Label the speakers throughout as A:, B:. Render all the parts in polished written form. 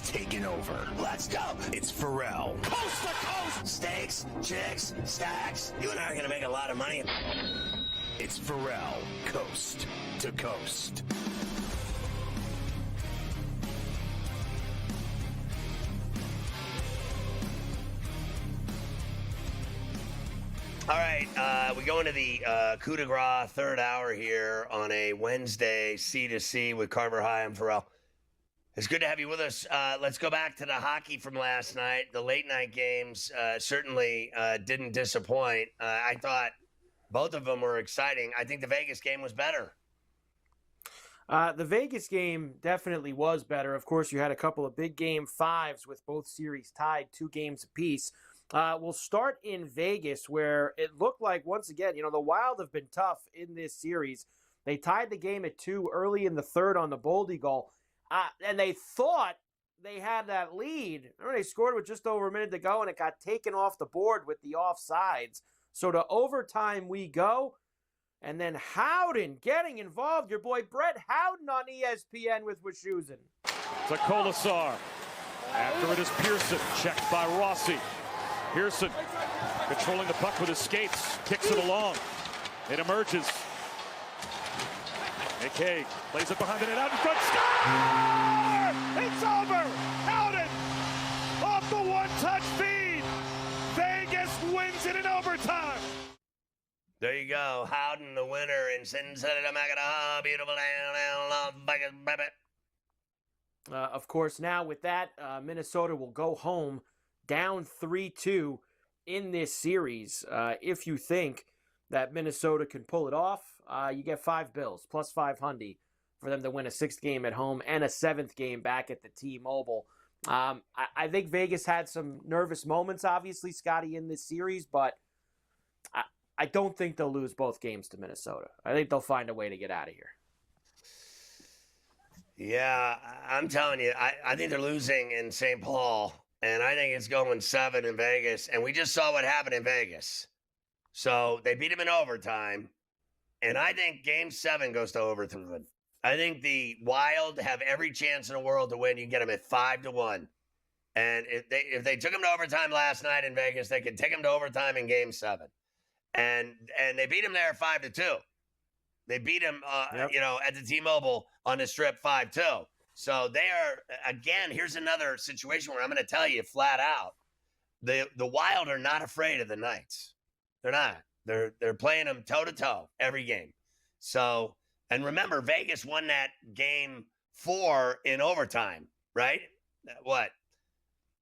A: taking over. Let's go. It's Ferrall. Coast to coast. Steaks, chicks, stacks. You and I are going to make a lot of money. It's Ferrall, coast to coast.
B: All right, we go into the coup de grace third hour here on a Wednesday, C2C with Carver High and Ferrall. It's good to have you with us. Let's go back to the hockey from last night. The late-night games certainly didn't disappoint. I thought both of them were exciting. I think the Vegas game was better.
C: The Vegas game definitely was better. Of course, you had a couple of big game fives with both series tied 2 games apiece. We'll start in Vegas, where it looked like, once again, the Wild have been tough in this series. They tied the game at 2 early in the third on the Boldy goal, and they thought they had that lead. They scored with just over a minute to go, and it got taken off the board with the offsides. So to overtime we go, and then Howden getting involved. Your boy Brett Howden on ESPN with Wischusen.
D: To Colasar. After it is Pearson, checked by Rossi. Pearson controlling the puck with his skates, kicks it along. It emerges. McKay plays it behind the net, out in front. Score! It's over! Howden off the one-touch feed. Vegas wins it in overtime.
B: There you go. Howden, the winner, in Cincinnati, beautiful down.
C: Of course, now with that, Minnesota will go home down 3-2 in this series. If you think that Minnesota can pull it off, you get $5 bills plus $500 for them to win a 6th game at home and a 7th game back at the T-Mobile. I think Vegas had some nervous moments, obviously, Scotty, in this series, but I don't think they'll lose both games to Minnesota. I think they'll find a way to get out of here.
B: Yeah, I'm telling you, I think they're losing in St. Paul. And I think it's going 7 in Vegas. And we just saw what happened in Vegas. So they beat them in overtime. And I think game 7 goes to overtime. I think the Wild have every chance in the world to win. You can get them at 5-1. And if they took them to overtime last night in Vegas, they could take them to overtime in game 7. And they beat them there 5-2. They beat them, at the T-Mobile on the Strip 5-2. So they are, again, here's another situation where I'm going to tell you flat out, the Wild are not afraid of the Knights. They're not. They're playing them toe-to-toe every game. So, and remember, Vegas won that game 4 in overtime, right? What?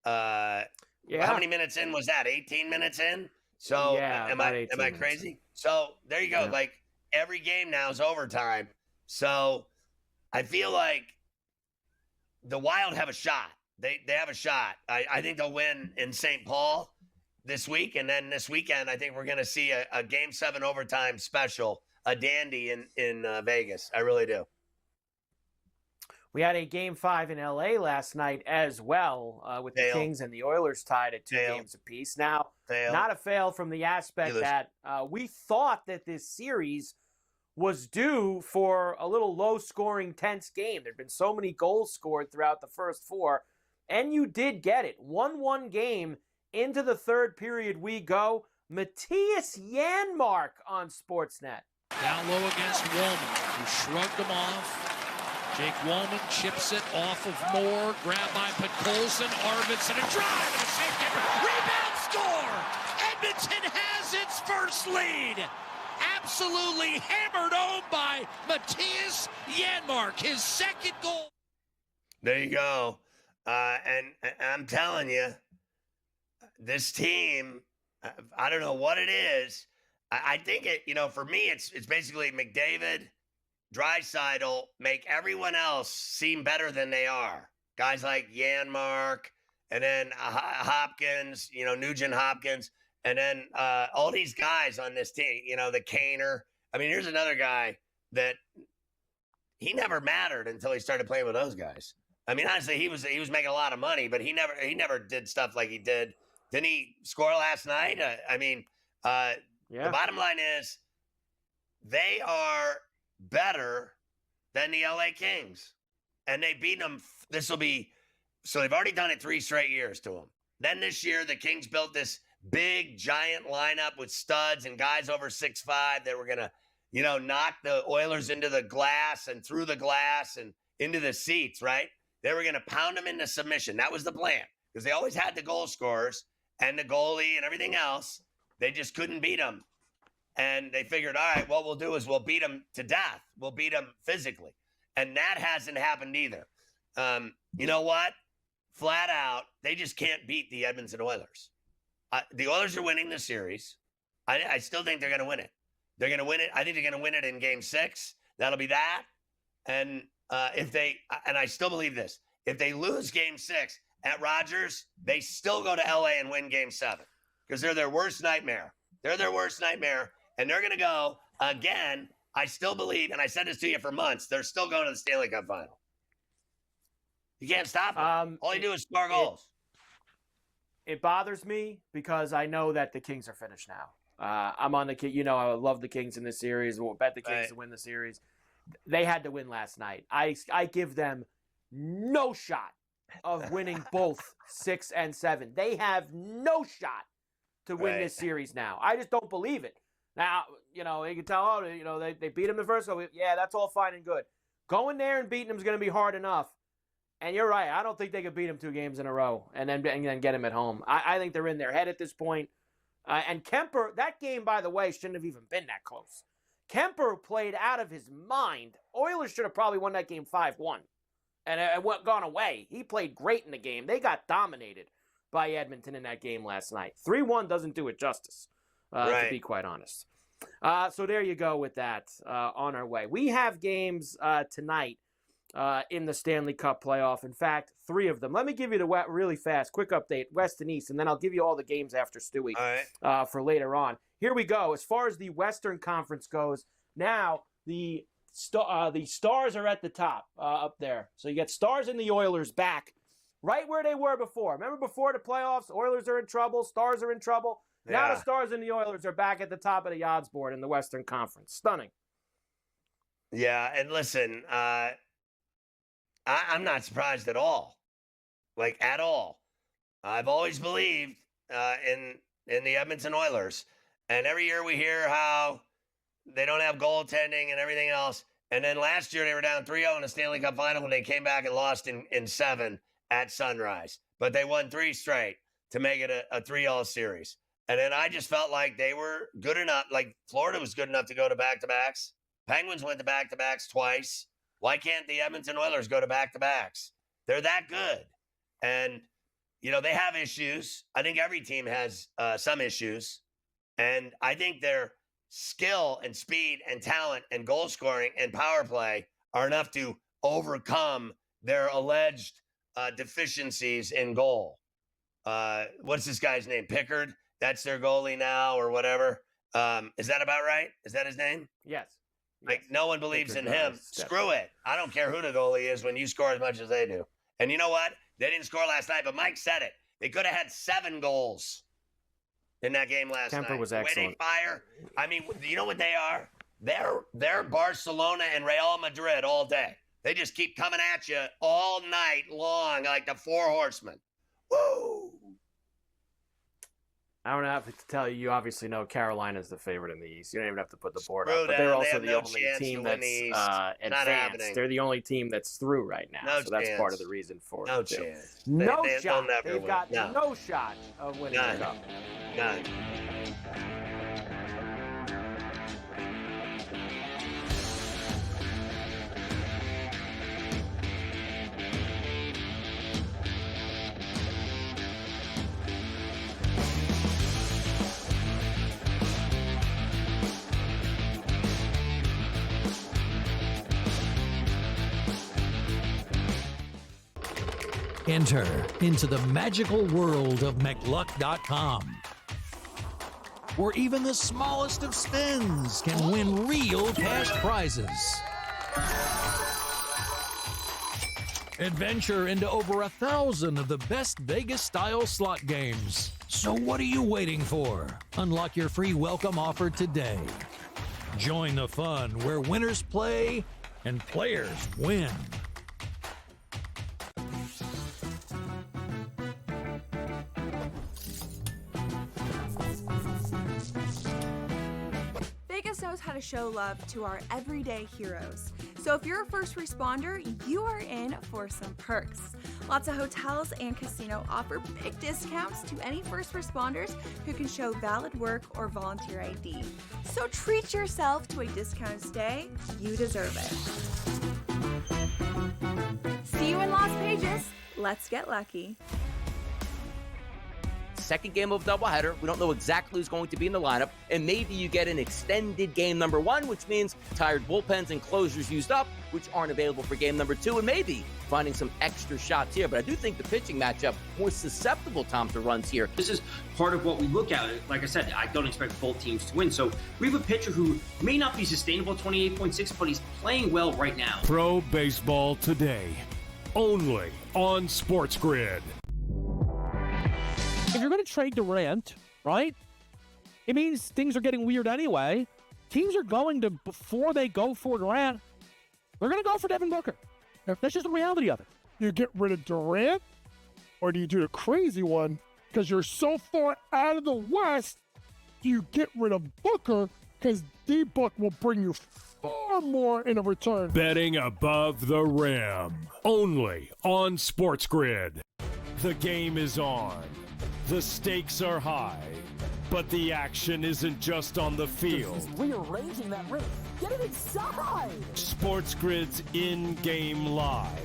B: How many minutes in was that? 18 minutes in? So am I crazy? So there you go. Yeah. Like every game now is overtime. So I feel like the Wild have a shot. They have a shot. I think they'll win in St. Paul this week. And then this weekend, I think we're going to see a Game 7 overtime special, a dandy in Vegas. I really do.
C: We had a Game 5 in L.A. last night as well with the Kings and the Oilers tied at 2 games apiece. Now, not a fail from the aspect that we thought that this series was due for a little low-scoring, tense game. There'd been so many goals scored throughout the first 4, and you did get it. 1-1 game into the third period we go. Matthias Janmark on Sportsnet.
E: Down low against Woolman, who shrugged him off. Jake Woolman chips it off of Moore, grabbed by Podkolzin, Arvidsson, a drive, and a safe rebound, score! Edmonton has its first lead! Absolutely hammered home by Matthias Janmark, his second goal.
B: There you go. And I'm telling you, this team, I don't know what it is. I think for me, it's basically McDavid, Draisaitl make everyone else seem better than they are. Guys like Janmark, and then Hopkins, Nugent Hopkins. And then all these guys on this team, the Kaner. I mean, here's another guy that he never mattered until he started playing with those guys. I mean, honestly, he was making a lot of money, but he never did stuff like he did. Didn't he score last night? The bottom line is they are better than the LA Kings, and they beat them. This will be So they've already done it 3 straight years to them. Then this year, the Kings built this big, giant lineup with studs and guys over 6'5" that were going to, knock the Oilers into the glass and through the glass and into the seats, right? They were going to pound them into submission. That was the plan because they always had the goal scorers and the goalie and everything else. They just couldn't beat them. And they figured, all right, what we'll do is we'll beat them to death. We'll beat them physically. And that hasn't happened either. You know what? Flat out, they just can't beat the Edmonton Oilers. The Oilers are winning the series. I still think they're going to win it. They're going to win it. I think they're going to win it in Game 6. That'll be that. And I still believe this, if they lose Game 6 at Rogers, they still go to LA and win Game 7 because they're their worst nightmare. They're their worst nightmare, and they're going to go again. I still believe, and I said this to you for months, they're still going to the Stanley Cup final. You can't stop them. All you do is score goals.
C: It bothers me because I know that the Kings are finished now. I'm on the Kings. I love the Kings in this series. We'll bet the Kings to win the series. They had to win last night. I give them no shot of winning both 6 and 7. They have no shot to win this series now. I just don't believe it. Now, you can tell, they beat them the first go. Yeah, that's all fine and good. Going there and beating them is going to be hard enough. And you're right. I don't think they could beat them 2 games in a row and then get them at home. I think they're in their head at this point. And Kemper, that game, by the way, shouldn't have even been that close. Kemper played out of his mind. Oilers should have probably won that game 5-1 and gone away. He played great in the game. They got dominated by Edmonton in that game last night. 3-1 doesn't do it justice, to be quite honest. So there you go with that on our way. We have games tonight in the Stanley Cup playoff. In fact, 3 of them. Let me give you the really fast, quick update, West and East, and then I'll give you all the games after Stewie for later on. Here we go. As far as the Western Conference goes, now the Stars are at the top up there. So you get Stars and the Oilers back right where they were before. Remember before the playoffs, Oilers are in trouble, Stars are in trouble. Now the Stars and the Oilers are back at the top of the odds board in the Western Conference. Stunning.
B: Yeah, and listen, I'm not surprised at all. Like, at all. I've always believed in the Edmonton Oilers. And every year we hear how they don't have goaltending and everything else. And then last year they were down 3-0 in the Stanley Cup final when they came back and lost in 7 at Sunrise. But they won 3 straight to make it a 3-all series. And then I just felt like they were good enough. Like, Florida was good enough to go to back-to-backs. Penguins went to back-to-backs twice. Why can't the Edmonton Oilers go to back-to-backs? They're that good. And, they have issues. I think every team has some issues. And I think their skill and speed and talent and goal scoring and power play are enough to overcome their alleged deficiencies in goal. What's this guy's name? Pickard? That's their goalie now or whatever. Is that about right? Is that his name?
C: Yes.
B: Like, no one believes in him. Screw it. I don't care who the goalie is when you score as much as they do. And you know what? They didn't score last night, but Mike said it. They could have had 7 goals in that game last night.
C: Kemper was excellent.
B: The way they fire. I mean, you know what they are? They're Barcelona and Real Madrid all day. They just keep coming at you all night long like the 4 horsemen. Woo!
C: I don't have to tell you. You obviously know Carolina's the favorite in the East. You don't even have to put the board
B: Screw
C: up. But
B: them.
C: they're also
B: They
C: the
B: have no
C: only
B: chance
C: team
B: to
C: that's
B: win the East.
C: advanced. They're the only team that's through right now.
B: No
C: so that's
B: chance.
C: part of the reason for
B: No
C: it, too.
B: chance.
C: No
B: They'll
C: shot.
B: never
C: They've
B: win.
C: got no shot of winning the cup.
B: None.
F: Enter into the magical world of McLuck.com, where even the smallest of spins can win real cash prizes. Adventure into over 1,000 of the best Vegas-style slot games. So what are you waiting for? Unlock your free welcome offer today. Join the fun where winners play and players win.
G: knows how to show love to our everyday heroes. So if you're a first responder, you are in for some perks. Lots of hotels and casino offer big discounts to any first responders who can show valid work or volunteer ID. So treat yourself to a discounted stay. You deserve it. See you in Las Vegas. Let's get lucky.
H: Second game of doubleheader. We don't know exactly who's going to be in the lineup, and maybe you get an extended game number 1, which means tired bullpens and closers used up, which aren't available for game number 2, and maybe finding some extra shots here. But I do think the pitching matchup more susceptible, Tom, to runs here.
I: This is part of what we look at. Like I said, I don't expect both teams to win. So we have a pitcher who may not be sustainable at 28.6, but he's playing well right now.
D: Pro Baseball Today, only on SportsGrid.
J: If you're going to trade Durant, right, it means things are getting weird anyway. Teams are going to, before they go for Durant, they're going to go for Devin Booker. That's just the reality of it.
K: You get rid of Durant, or do you do the crazy one? Because you're so far out of the West, do you get rid of Booker? Because D-Book will bring you far more in a return.
D: Betting above the rim, only on SportsGrid. The game is on. The stakes are high, but the action isn't just on the field.
J: He's rearranging that rim. Get it inside!
D: SportsGrid's in-game live.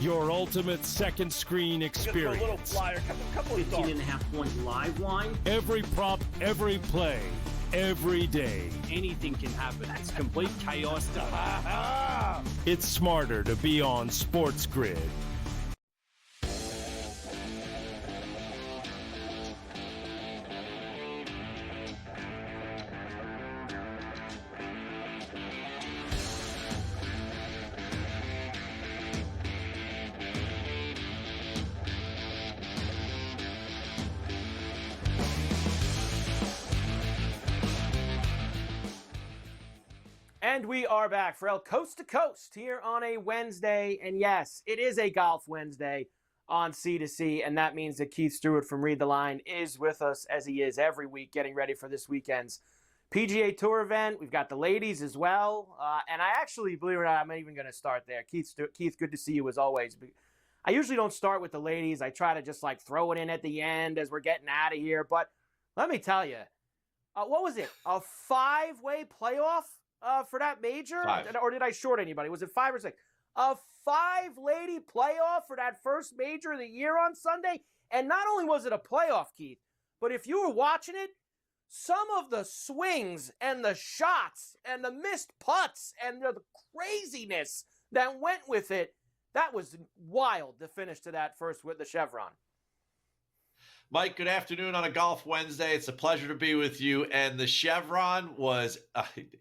D: Your ultimate second screen experience.
I: A little flyer, couple 15.5 point live line.
D: Every prop, every play, every day.
I: Anything can happen. That's complete chaos.
D: It's smarter to be on SportsGrid.
C: And we are back, Ferrall, coast to coast here on a Wednesday. And yes, it is a Golf Wednesday on C2C, and that means that Keith Stewart from Read the Line is with us, as he is every week, getting ready for this weekend's PGA Tour event. We've got the ladies as well. And I actually, believe it or not, I'm not even going to start there. Keith, good to see you as always. I usually don't start with the ladies. I try to just throw it in at the end as we're getting out of here. But let me tell you, what was it? A 5-way playoff? For that major?
L: 5.
C: Or did I short anybody? Was it 5 or 6? A 5-lady playoff for that first major of the year on Sunday? And not only was it a playoff, Keith, but if you were watching it, some of the swings and the shots and the missed putts and the craziness that went with it, that was wild to finish to that first with the Chevron.
L: Mike, good afternoon on a Golf Wednesday. It's a pleasure to be with you. And the Chevron was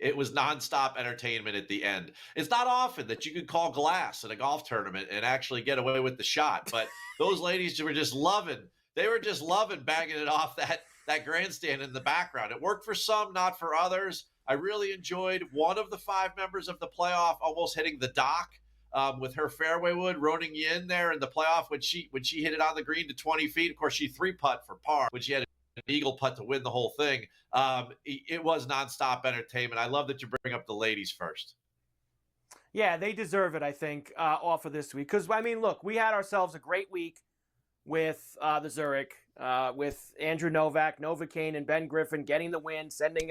L: nonstop entertainment at the end. It's not often that you could call glass in a golf tournament and actually get away with the shot. But those ladies were just loving. They were just loving banging it off that grandstand in the background. It worked for some, not for others. I really enjoyed one of the 5 members of the playoff almost hitting the dock. With her fairway wood, Ronan Yin there in the playoff when she hit it on the green to 20 feet. Of course, she 3-putt for par when she had an eagle putt to win the whole thing. It was nonstop entertainment. I love that you bring up the ladies first.
C: Yeah, they deserve it, I think, off of this week. Because, I mean, look, we had ourselves a great week with the Zurich, with Andrew Novak, Novocaine, and Ben Griffin getting the win, sending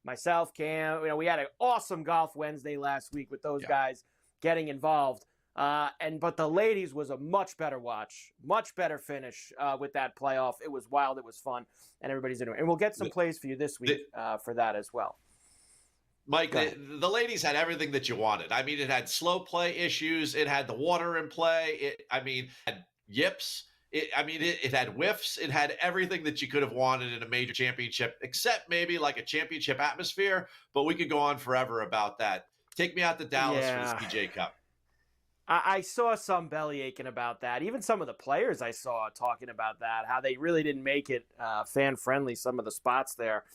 C: myself, Cam. We had an awesome Golf Wednesday last week with those guys getting involved. But the ladies was a much better watch, much better finish with that playoff. It was wild. It was fun. And everybody's into it. And we'll get some plays for you this week for that as well.
L: Mike, the ladies had everything that you wanted. I mean, it had slow play issues. It had the water in play. It had yips. It had whiffs. It had everything that you could have wanted in a major championship, except maybe like a championship atmosphere. But we could go on forever about that. Take me out to Dallas for the CJ Cup.
C: I saw some belly aching about that. Even some of the players I saw talking about that, how they really didn't make it fan-friendly, some of the spots there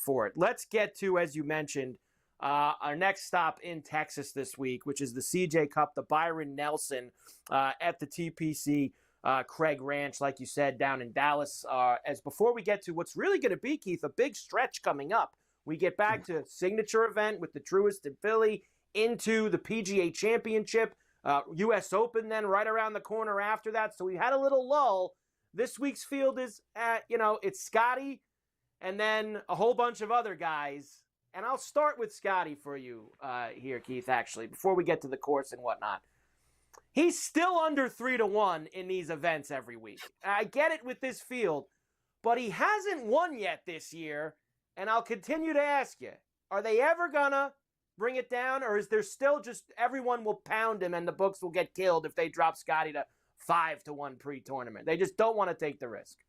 C: for it. Let's get to, as you mentioned, our next stop in Texas this week, which is the CJ Cup, the Byron Nelson at the TPC Craig Ranch, like you said, down in Dallas. As before we get to what's really going to be, Keith, a big stretch coming up We get back to signature event with the Truist in Philly, into the PGA Championship, U.S. Open then right around the corner after that. So we had a little lull. This week's field is, it's Scotty and then a whole bunch of other guys. And I'll start with Scotty for you here, Keith, actually, before we get to the course and whatnot. He's still under 3-1 in these events every week. I get it with this field, but he hasn't won yet this year. And I'll continue to ask you, are they ever going to bring it down, or is there still just everyone will pound him and the books will get killed if they drop Scotty to 5-1 pre-tournament? They just don't want to take the risk.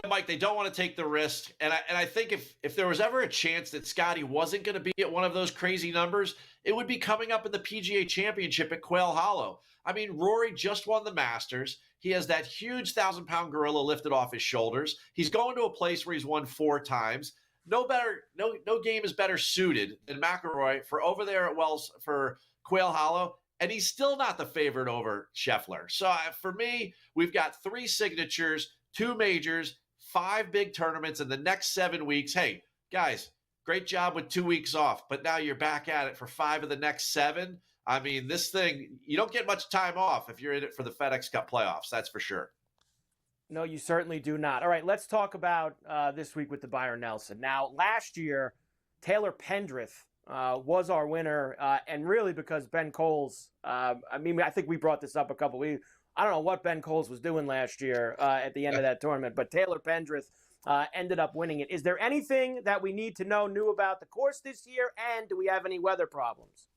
L: Mike, they don't want to take the risk. And I think if there was ever a chance that Scotty wasn't going to be at one of those crazy numbers, it would be coming up in the PGA Championship at Quail Hollow. I mean, Rory just won the Masters. He has that huge 1,000-pound gorilla lifted off his shoulders. He's going to a place where he's won 4 times. No game is better suited than McIlroy for over there at for Quail Hollow, and he's still not the favorite over Scheffler. So for me, we've got 3 signatures, 2 majors, 5 big tournaments in the next 7 weeks. Hey, guys, great job with 2 weeks off, but now you're back at it for 5 of the next 7. I mean, this thing, you don't get much time off if you're in it for the FedEx Cup playoffs, that's for sure.
C: No, you certainly do not. All right, let's talk about this week with the Byron Nelson. Now, last year, Taylor Pendrith was our winner, and really because Ben Coles, I think we brought this up a couple weeks. I don't know what Ben Coles was doing last year at the end of that tournament, but Taylor Pendrith ended up winning it. Is there anything that we need to know new about the course this year, and do we have any weather problems?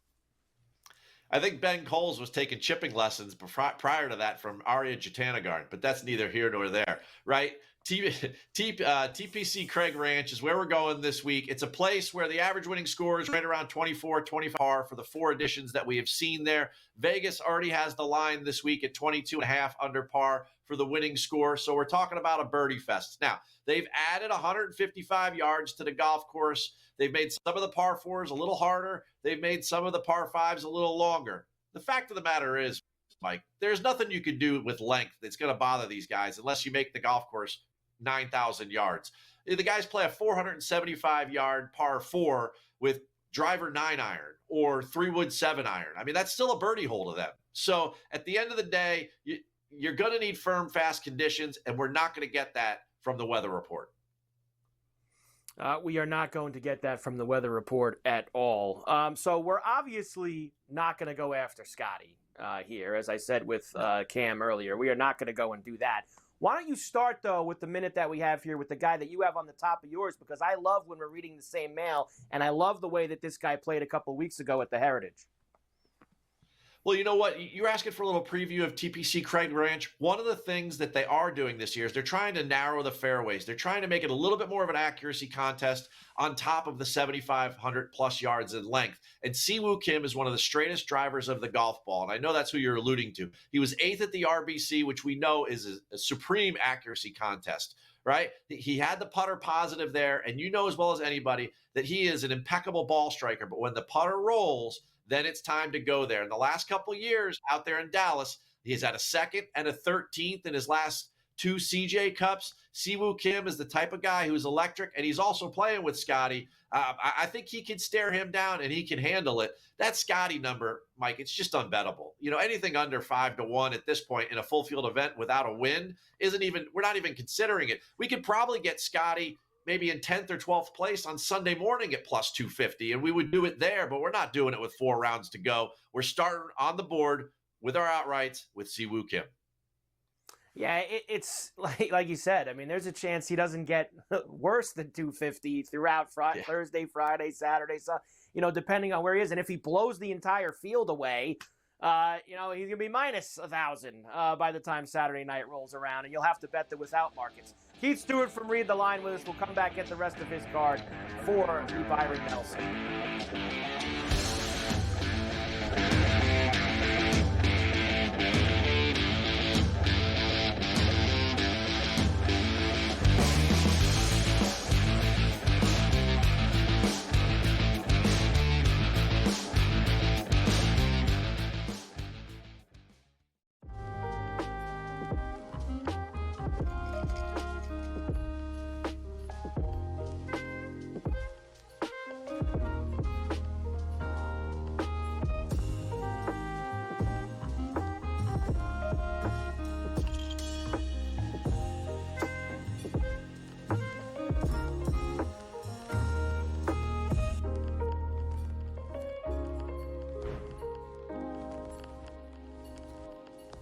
L: I think Ben Coles was taking chipping lessons prior to that from Arya Jatanagarn, but that's neither here nor there, right? TPC Craig Ranch is where we're going this week. It's a place where the average winning score is right around 24, 25 par for the 4 editions that we have seen there. Vegas already has the line this week at 22.5 under par for the winning score. So we're talking about a birdie fest. Now, they've added 155 yards to the golf course. They've made some of the par 4s a little harder. They've made some of the par 5s a little longer. The fact of the matter is, Mike, there's nothing you can do with length that's going to bother these guys unless you make the golf course 9,000 yards. The guys play a 475-yard par 4 with driver 9-iron or 3-wood 7-iron. I mean, that's still a birdie hole to them. So at the end of the day, you're going to need firm, fast conditions, and we're not going to get that from the weather report.
C: We are not going to get that from the weather report at all. So we're obviously not going to go after Scotty here, as I said with Cam earlier. We are not going to go and do that. Why don't you start, though, with the minute that we have here with the guy that you have on the top of yours, because I love when we're reading the same mail, and I love the way that this guy played a couple of weeks ago at the Heritage.
L: Well, you know what? You're asking for a little preview of TPC Craig Ranch. One of the things that they are doing this year is they're trying to narrow the fairways. They're trying to make it a little bit more of an accuracy contest on top of the 7,500 plus yards in length. And Siwoo Kim is one of the straightest drivers of the golf ball. And I know that's who you're alluding to. He was 8th at the RBC, which we know is a supreme accuracy contest, right? He had the putter positive there. And you know as well as anybody that he is an impeccable ball striker. But when the putter rolls, then it's time to go there. In the last couple of years out there in Dallas, he's had a 2nd and a 13th in his last 2 CJ Cups. Siwoo Kim is the type of guy who's electric, and he's also playing with Scotty. I think he can stare him down, and he can handle it. That Scotty number, Mike, it's just unbettable. You know, anything under 5-1 at this point in a full field event without a win we're not even considering it. We could probably get Scotty maybe in 10th or 12th place on Sunday morning at plus 250, and we would do it there, but we're not doing it with 4 rounds to go. We're starting on the board with our outrights with Siwoo Kim.
C: Yeah, it's like you said. I mean, there's a chance he doesn't get worse than 250 throughout Thursday, Friday, Saturday, so depending on where he is. And if he blows the entire field away, he's going to be minus 1,000 by the time Saturday night rolls around, and you'll have to bet the without markets. Keith Stewart from Read the Line with us. We'll come back, get the rest of his card for the Byron Nelson.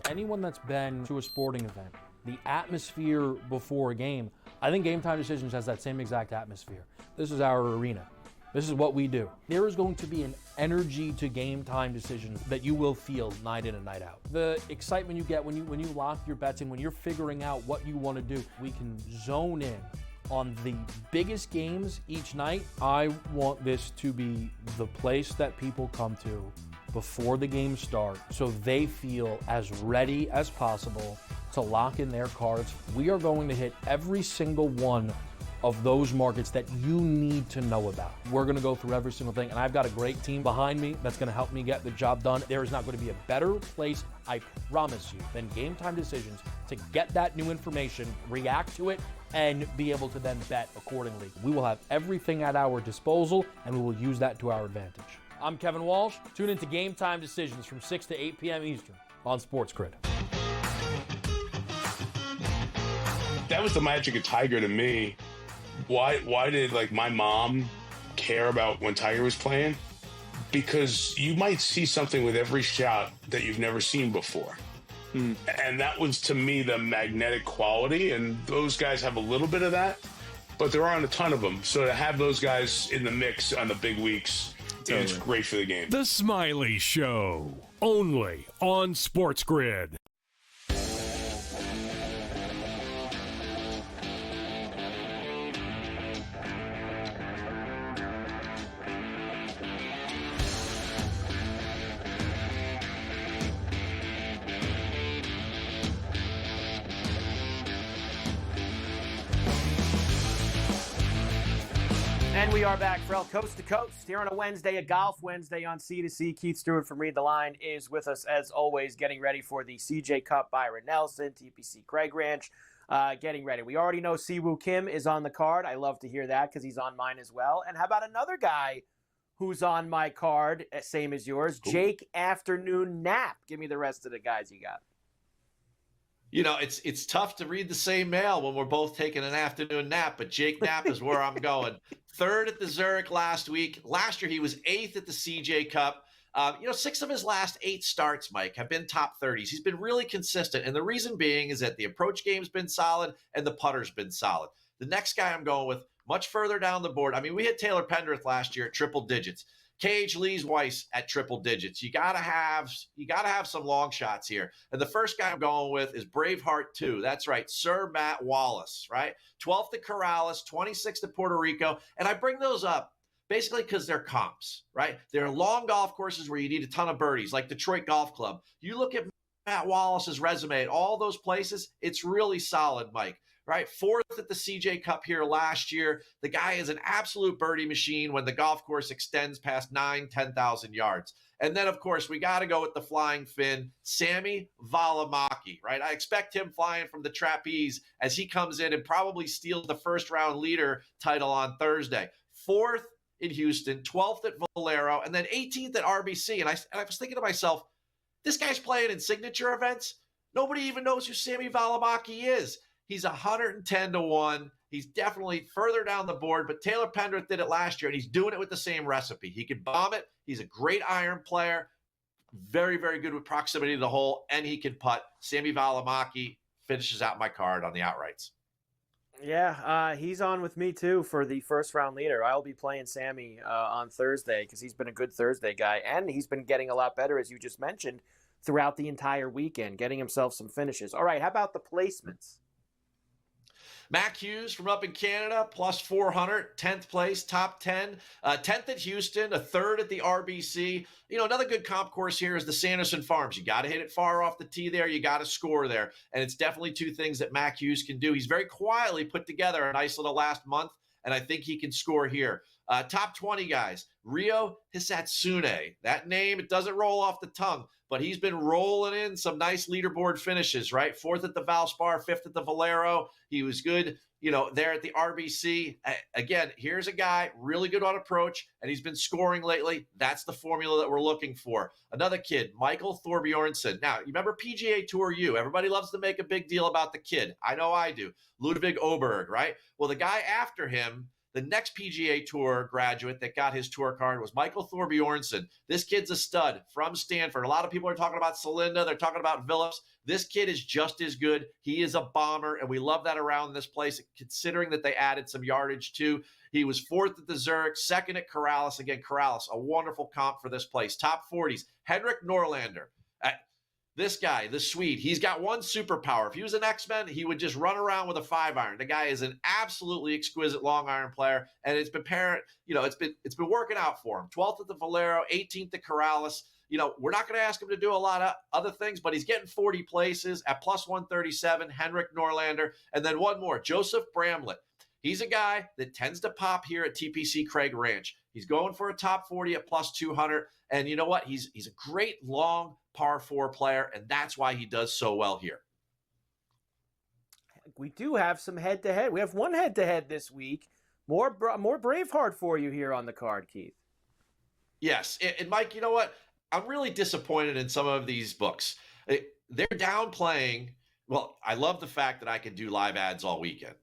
M: anyone that's been to a sporting event, the atmosphere before a game, I think Game Time Decisions has that same exact atmosphere. This is our arena. This is what we do. There is going to be an energy to Game Time Decisions that you will feel night in and night out. The excitement you get when you lock your bets in, when you're figuring out what you want to do, we can zone in on the biggest games each night. I want this to be the place that people come to before the games start so they feel as ready as possible to lock in their cards. We are going to hit every single one of those markets that you need to know about. We're going to go through every single thing, and I've got a great team behind me that's going to help me get the job done. There is not going to be a better place, I promise you, than Game Time Decisions to get that new information, react to it, and be able to then bet accordingly. We will have everything at our disposal, and we will use that to our advantage. I'm Kevin Walsh. Tune into Game Time Decisions from 6 to 8 p.m. Eastern on SportsGrid.
N: That was the magic of Tiger to me. Why did my mom care about when Tiger was playing? Because you might see something with every shot that you've never seen before. And that was, to me, the magnetic quality. And those guys have a little bit of that, but there aren't a ton of them. So to have those guys in the mix on the big weeks, it's great for the game.
D: The Smiley Show, only on SportsGrid.
C: And we are back, Ferrall, coast to coast, here on a Wednesday, a golf Wednesday on C2C. Keith Stewart from Read the Line is with us, as always, getting ready for the CJ Cup. Byron Nelson, TPC Craig Ranch, getting ready. We already know Siwoo Kim is on the card. I love to hear that because he's on mine as well. And how about another guy who's on my card, same as yours, Jake Afternoon Nap? Give me the rest of the guys you got.
L: You know, it's tough to read the same mail when we're both taking an afternoon nap, but Jake Knapp is where I'm going. Third at the Zurich last week. Last year, he was 8th at the CJ Cup. 6 of his last 8 starts, Mike, have been top 30s. He's been really consistent, and the reason being is that the approach game's been solid and the putter's been solid. The next guy I'm going with, much further down the board. I mean, we hit Taylor Pendrith last year at triple digits. KH Lee's Weiss at triple digits. You gotta have some long shots here. And the first guy I'm going with is Braveheart 2. That's right, Sir Matt Wallace, right? 12th at Corrales, 26th at Puerto Rico. And I bring those up basically because they're comps, right? They're long golf courses where you need a ton of birdies, like Detroit Golf Club. You look at Matt Wallace's resume at all those places, it's really solid, Mike. Right, 4th at the CJ Cup here last year. The guy is an absolute birdie machine when the golf course extends past 10,000 yards. And then, of course, we got to go with the flying Finn, Sami Valimaki, right? I expect him flying from the trapeze as he comes in and probably steals the first-round leader title on Thursday. 4th in Houston, 12th at Valero, and then 18th at RBC. And I was thinking to myself, this guy's playing in signature events. Nobody even knows who Sami Valimaki is. He's 110-1. He's definitely further down the board, but Taylor Pendrith did it last year, and he's doing it with the same recipe. He can bomb it. He's a great iron player, very, very good with proximity to the hole, and he can putt. Sami Valimaki finishes out my card on the outrights.
C: Yeah, he's on with me, too, for the first-round leader. I'll be playing Sammy on Thursday because he's been a good Thursday guy, and he's been getting a lot better, as you just mentioned, throughout the entire weekend, getting himself some finishes. All right, how about the placements?
L: Mac Hughes from up in Canada, plus 400, 10th place, top 10. 10th at Houston, a 3rd at the RBC. You know, another good comp course here is the Sanderson Farms. You got to hit it far off the tee there. You got to score there. And it's definitely two things that Mac Hughes can do. He's very quietly put together a nice little last month, and I think he can score here. Top 20 guys, Ryo Hisatsune. That name, it doesn't roll off the tongue, but he's been rolling in some nice leaderboard finishes, right? 4th at the Valspar, 5th at the Valero. He was good, there at the RBC. Again, here's a guy really good on approach, and he's been scoring lately. That's the formula that we're looking for. Another kid, Michael Thorbjornsen. Now, you remember PGA Tour U? Everybody loves to make a big deal about the kid. I know I do. Ludwig Oberg, right? Well, the guy after him The next PGA Tour graduate that got his tour card was Michael Thorbjornsen. This kid's a stud from Stanford. A lot of people are talking about Celinda. They're talking about Phillips. This kid is just as good. He is a bomber, and we love that around this place, considering that they added some yardage too. He was fourth at the Zurich, second at Corrales. Again, Corrales, a wonderful comp for this place. Top 40s. Henrik Norlander. This guy, the Swede, he's got one superpower. If he was an X-Men, he would just run around with a 5-iron. The guy is an absolutely exquisite long iron player, and it's been it's been working out for him. 12th at the Valero, 18th at Corrales. We're not going to ask him to do a lot of other things, but he's getting 40 places at plus 137, Henrik Norlander. And then one more, Joseph Bramlett. He's a guy that tends to pop here at TPC Craig Ranch. He's going for a top 40 at plus 200. And you know what? He's a great long par 4 player, and that's why he does so well here.
C: We do have some head-to-head. We have one head-to-head this week. More Braveheart for you here on the card, Keith.
L: Yes. And Mike, you know what? I'm really disappointed in some of these books. They're downplaying. Well, I love the fact that I can do live ads all weekend.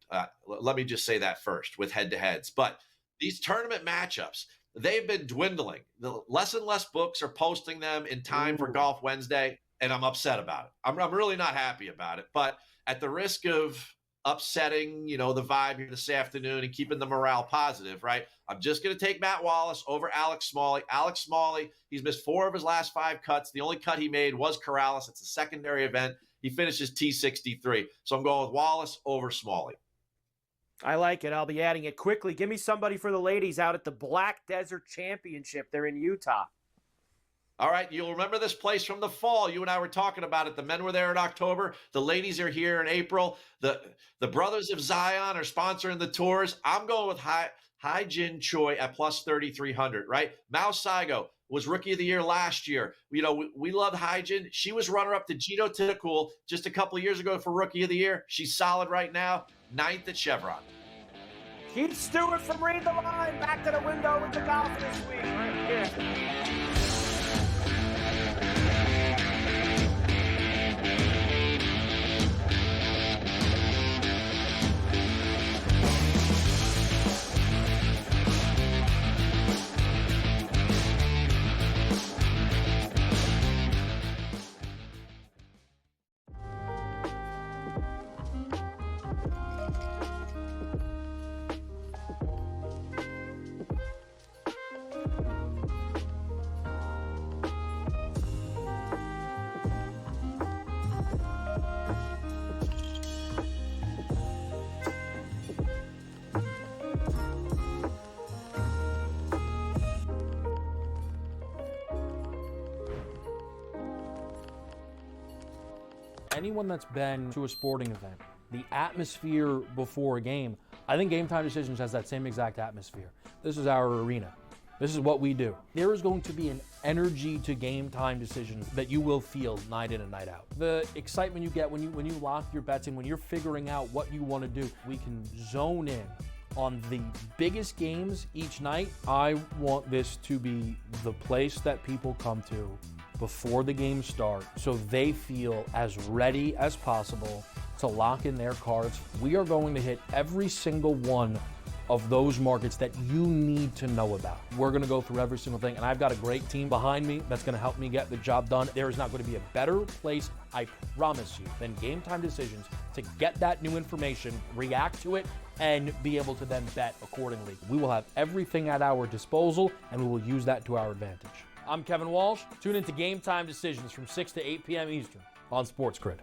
L: Let me just say that first with head-to-heads. But these tournament matchups, they've been dwindling. Less and less books are posting them in time for Golf Wednesday, and I'm upset about it. I'm really not happy about it. But at the risk of upsetting, the vibe here this afternoon and keeping the morale positive, right? I'm just going to take Matt Wallace over Alex Smalley. Alex Smalley, he's missed 4 of his last 5 cuts. The only cut he made was Corrales. It's a secondary event. He finishes T63. So I'm going with Wallace over Smalley.
C: I like it. I'll be adding it quickly. Give me somebody for the ladies out at the Black Desert Championship. They're in Utah.
L: All right, you'll remember this place from the fall. You and I were talking about it. The men were there in October. The ladies are here in April. The Brothers of Zion are sponsoring the tours. I'm going with Hai Jin Choi at plus 3,300, right? Mao Saigo was Rookie of the Year last year. We love Hai Jin. She was runner-up to Gino Tickle just a couple of years ago for Rookie of the Year. She's solid right now. 9th at Chevron.
C: Keith Stewart from Read the Line back to the window with the golf this week. Right here.
M: Anyone that's been to a sporting event, the atmosphere before a game, I think Game Time Decisions has that same exact atmosphere. This is our arena. This is what we do. There is going to be an energy to Game Time Decisions that you will feel night in and night out. The excitement you get when you lock your bets in, when you're figuring out what you want to do, we can zone in on the biggest games each night. I want this to be the place that people come to before the games start so they feel as ready as possible to lock in their cards. We are going to hit every single one of those markets that you need to know about. We're going to go through every single thing, and I've got a great team behind me that's going to help me get the job done. There is not going to be a better place, I promise you, than Game Time Decisions to get that new information, react to it, and be able to then bet accordingly. We will have everything at our disposal, and we will use that to our advantage. I'm Kevin Walsh. Tune into Game Time Decisions from 6 to 8 p.m. Eastern on SportsGrid.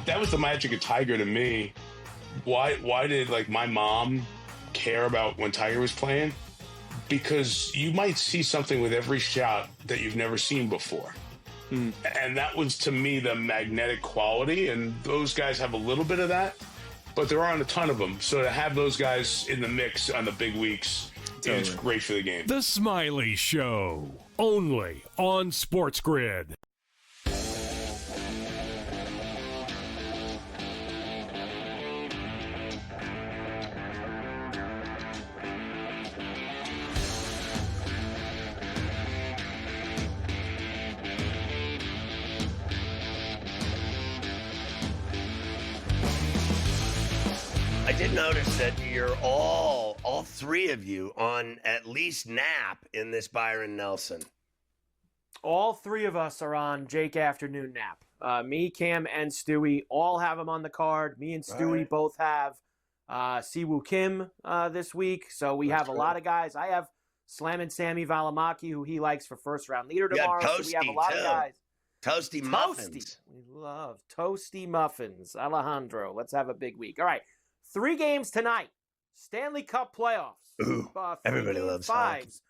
N: That was the magic of Tiger to me. Why did my mom care about when Tiger was playing? Because you might see something with every shot that you've never seen before. And that was, to me, the magnetic quality. And those guys have a little bit of that, but there aren't a ton of them. So to have those guys in the mix on the big weeks, it's great for the game.
D: The Smiley Show, only on SportsGrid.
B: I did notice that you're all three of you on at least nap in this Byron Nelson.
C: All three of us are on Jake afternoon nap. Me, Cam, and Stewie all have him on the card. Me and Stewie both have Siwoo Kim this week. So we have a lot of guys. I have Slammin' Sammy Valimaki, who he likes for first-round leader tomorrow.
B: Toasty,
C: so we have a lot of guys.
B: Toasty muffins.
C: We love toasty muffins. Alejandro, let's have a big week. All right, 3 games tonight. Stanley Cup playoffs.
B: Ooh, everybody loves
C: fives.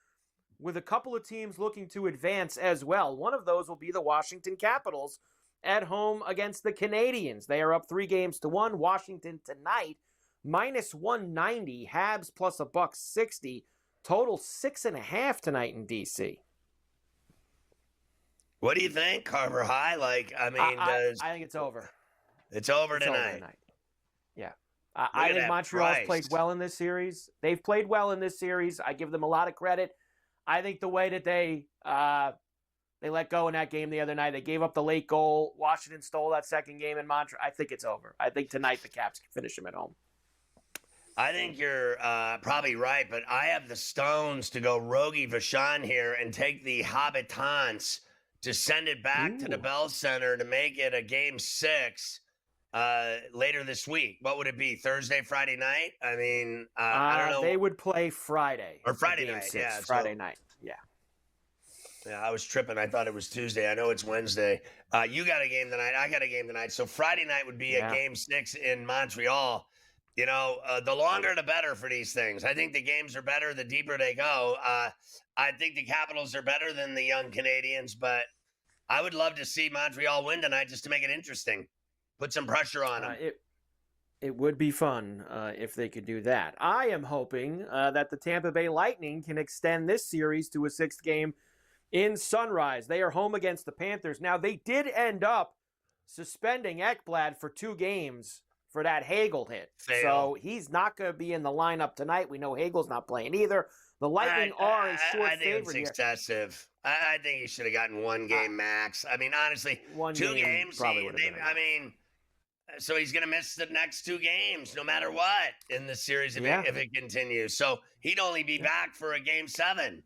C: With a couple of teams looking to advance as well. One of those will be the Washington Capitals at home against the Canadiens. They are up 3-1. Washington tonight, -190. Habs plus $1.60. Total 6.5 tonight in D.C.
B: What do you think, Carver High?
C: I think it's over.
B: It's over tonight.
C: Yeah. I think Montreal's played well in this series. They've played well in this series. I give them a lot of credit. I think the way that they let go in that game the other night, they gave up the late goal. Washington stole that second game in Montreal. I think it's over. I think tonight the Caps can finish them at home.
B: I think you're probably right, but I have the stones to go Rogie Vachon here and take the Habitants to send it back to the Bell Center to make it a Game 6 later this week. What would it be, Thursday, Friday night? I mean, I don't know.
C: They would play Friday.
B: Or Friday
C: Game
B: night,
C: 6,
B: yeah.
C: Friday night, yeah.
B: Yeah, I was tripping. I thought it was Tuesday. I know it's Wednesday. You got a game tonight. I got a game tonight. So Friday night would be a Game 6 in Montreal. You know, the longer the better for these things. I think the games are better the deeper they go. I think the Capitals are better than the young Canadians, but I would love to see Montreal win tonight just to make it interesting. Put some pressure on them.
C: It would be fun if they could do that. I am hoping that the Tampa Bay Lightning can extend this series to a 6th game in Sunrise. They are home against the Panthers. Now, they did end up suspending Ekblad for 2 games for that Hagel hit. So he's not going to be in the lineup tonight. We know Hagel's not playing either. The Lightning are a short
B: I think
C: favorite
B: it's excessive. I think he should have gotten 1 game max. I mean, honestly, 2 games.
C: Probably would have been
B: so he's going to miss the next 2 games no matter what in the series if it continues. So he'd only be back for a Game 7.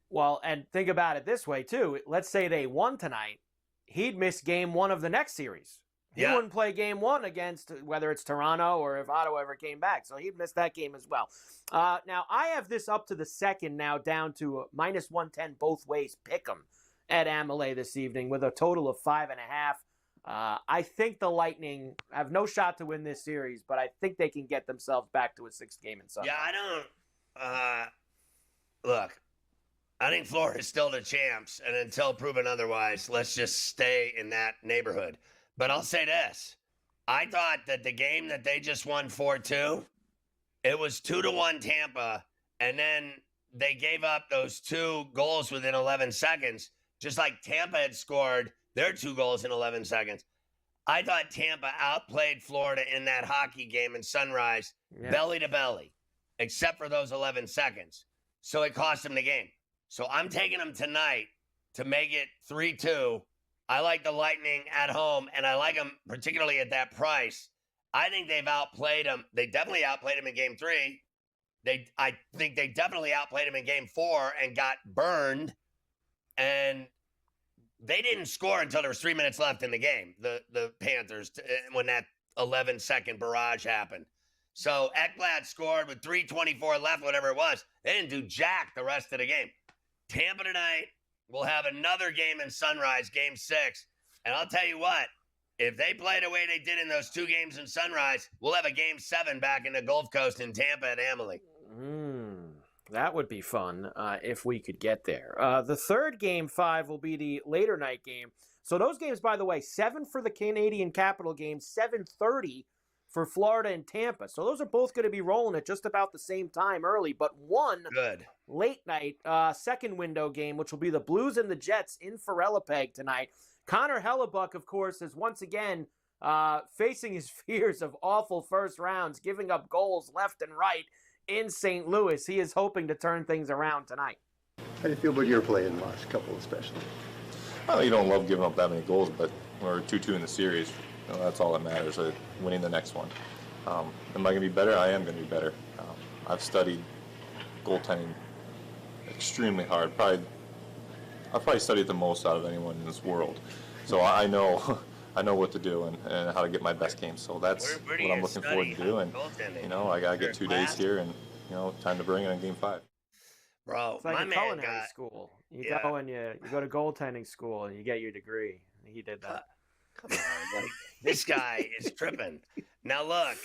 C: Well, and think about it this way, too. Let's say they won tonight. He'd miss Game 1 of the next series. He wouldn't play Game 1 against whether it's Toronto or if Ottawa ever came back. So he'd miss that game as well. Now, I have this up to the second now down to -110 both ways. Pick 'em at Amalie this evening with a total of 5.5. I think the Lightning have no shot to win this series, but I think they can get themselves back to a 6th game in Sunday.
B: Yeah, I don't. Look, I think Florida's still the champs, and until proven otherwise, let's just stay in that neighborhood. But I'll say this. I thought that the game that they just won 4-2, it was 2-1 Tampa, and then they gave up those 2 goals within 11 seconds, just like Tampa had scored their 2 goals in 11 seconds. I thought Tampa outplayed Florida in that hockey game in Sunrise, belly to belly, except for those 11 seconds. So it cost them the game. So I'm taking them tonight to make it 3-2. I like the Lightning at home, and I like them particularly at that price. I think they've outplayed them. They definitely outplayed them in Game 3. I think they definitely outplayed them in Game 4 and got burned. And they didn't score until there was 3 minutes left in the game, the Panthers, when that 11-second barrage happened. So Ekblad scored with 3:24 left, whatever it was. They didn't do jack the rest of the game. Tampa tonight will have another game in Sunrise, Game 6. And I'll tell you what, if they play the way they did in those 2 games in Sunrise, we'll have a Game 7 back in the Gulf Coast in Tampa at Amalie.
C: That would be fun if we could get there. The third Game 5 will be the later night game. So those games, by the way, 7 for the Canadian Capital game, 7:30 for Florida and Tampa. So those are both going to be rolling at just about the same time early, but one late night second window game, which will be the Blues and the Jets in Ferrellapeg tonight. Connor Hellebuck, of course, is once again facing his fears of awful first rounds, giving up goals left and right in St. Louis. He is hoping to turn things around tonight.
O: How do you feel about your play in the last couple especially?
P: Well, you don't love giving up that many goals, but we're 2-2 in the series. You know, that's all that matters, winning the next one. Am I going to be better? I am going to be better. I've studied goaltending extremely hard. I've probably studied the most out of anyone in this world. So I know I know what to do and how to get my best game. So that's
B: Where do
P: what I'm
B: you
P: looking forward to
B: study
P: do. And I got to get 2 days here, and time to bring it in Game 5.
B: Bro,
C: It's like
B: my
C: a
B: man
C: culinary school. You go and you go to goaltending school and you get your degree. He did that.
B: Come on, like, this guy is tripping. Now look,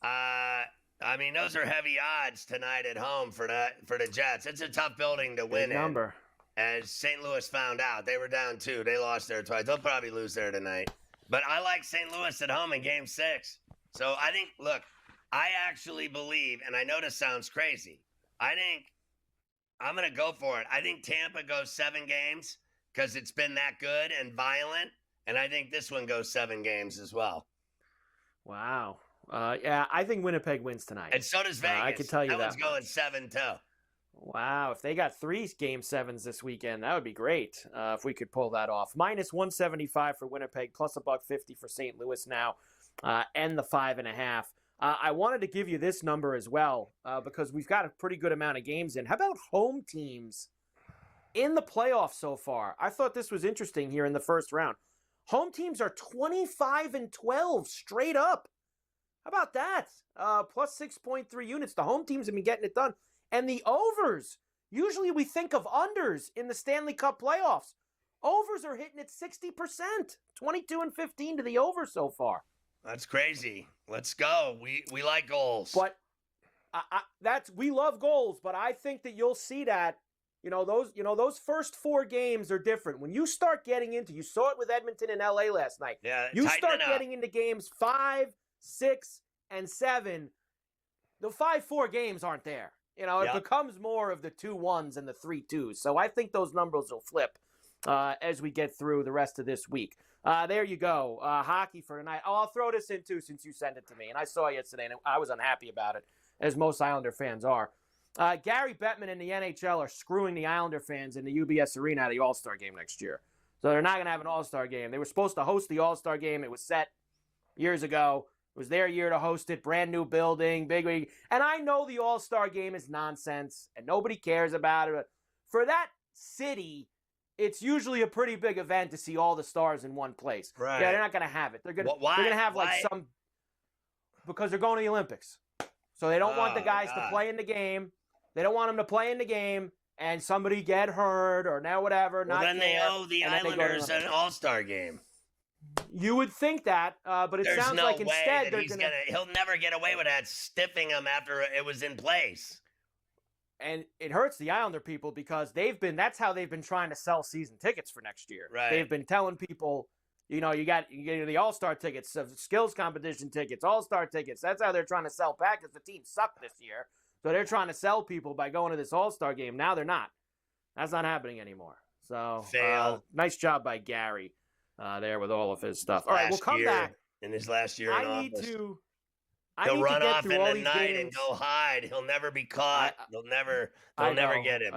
B: I mean, those are heavy odds tonight at home for the Jets. It's a tough building to win
C: Big number.
B: As St. Louis found out, they were down 2. They lost there twice. They'll probably lose there tonight. But I like St. Louis at home in Game 6. So I think, look, I actually believe, and I know this sounds crazy, I think I'm going to go for it. I think Tampa goes 7 games because it's been that good and violent. And I think this one goes 7 games as well.
C: Wow. Yeah, I think Winnipeg wins tonight.
B: And so does Vegas.
C: I can tell you that.
B: That one's going 7 too.
C: Wow. If they got 3 Game 7s this weekend, that would be great if we could pull that off. Minus 175 for Winnipeg, plus $1.50 for St. Louis now, and the 5.5. I wanted to give you this number as well because we've got a pretty good amount of games in. How about home teams in the playoffs so far? I thought this was interesting here in the first round. Home teams are 25-12 straight up. How about that? Plus 6.3 units. The home teams have been getting it done. And the overs. Usually we think of unders in the Stanley Cup playoffs. Overs are hitting at 60%. 22-15 to the over so far.
B: That's crazy. Let's go. We like goals.
C: But we love goals, but I think that you'll see that. Those first 4 games are different. When you start getting into, you saw it with Edmonton and LA last night.
B: Yeah,
C: you start getting into games 5, 6, and 7. The 5-4 games aren't there. It becomes more of the 2-1s and the 3-2s. So I think those numbers will flip as we get through the rest of this week. There you go. Hockey for tonight. Oh, I'll throw this in too since you sent it to me. And I saw it yesterday, and I was unhappy about it, as most Islander fans are. Gary Bettman and the NHL are screwing the Islander fans in the UBS Arena at the All-Star game next year. So they're not going to have an All-Star game. They were supposed to host the All-Star game. It was set years ago. It was their year to host it. Brand new building, big league. And I know the All-Star game is nonsense and nobody cares about it. But for that city, it's usually a pretty big event to see all the stars in one place.
B: Right.
C: Yeah, they're not going to have it. They're going to have some because they're going to the Olympics. So they don't want the guys to play in the game. They don't want them to play in the game and somebody get hurt or now whatever.
B: Well, then they owe the Islanders an All-Star game.
C: You would think that, but it sounds like instead they're going to...
B: He'll never get away with that, stiffing him after it was in place.
C: And it hurts the Islander people because that's how they've been trying to sell season tickets for next year.
B: Right.
C: They've been telling people, you get the All-Star tickets, skills competition tickets, All-Star tickets. That's how they're trying to sell back because the team sucked this year. So they're trying to sell people by going to this All-Star game. Now they're not. That's not happening anymore. So nice job by Gary there with all of his stuff. All right, we'll come back.
B: In his last year in office.
C: He'll
B: run off in the night and go hide. He'll never be caught. They'll never get him.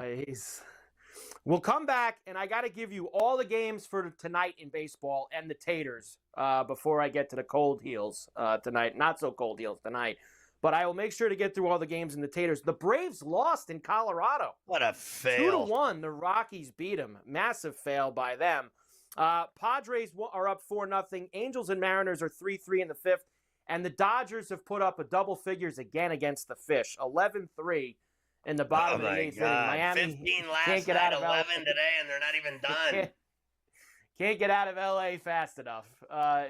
C: We'll come back, and I got to give you all the games for tonight in baseball and the taters before I get to the cold heels tonight. Not so cold heels tonight. But I will make sure to get through all the games in the taters. The Braves lost in Colorado.
B: What a fail.
C: 2-1. The Rockies beat them. Massive fail by them. Padres are up 4-0. Angels and Mariners are 3-3 in the 5th. And the Dodgers have put up a double figures again against the Fish. 11-3 in the bottom of the 8th inning. Miami
B: 15 last night, 11 today, and they're not even done.
C: Can't get out of L.A. fast enough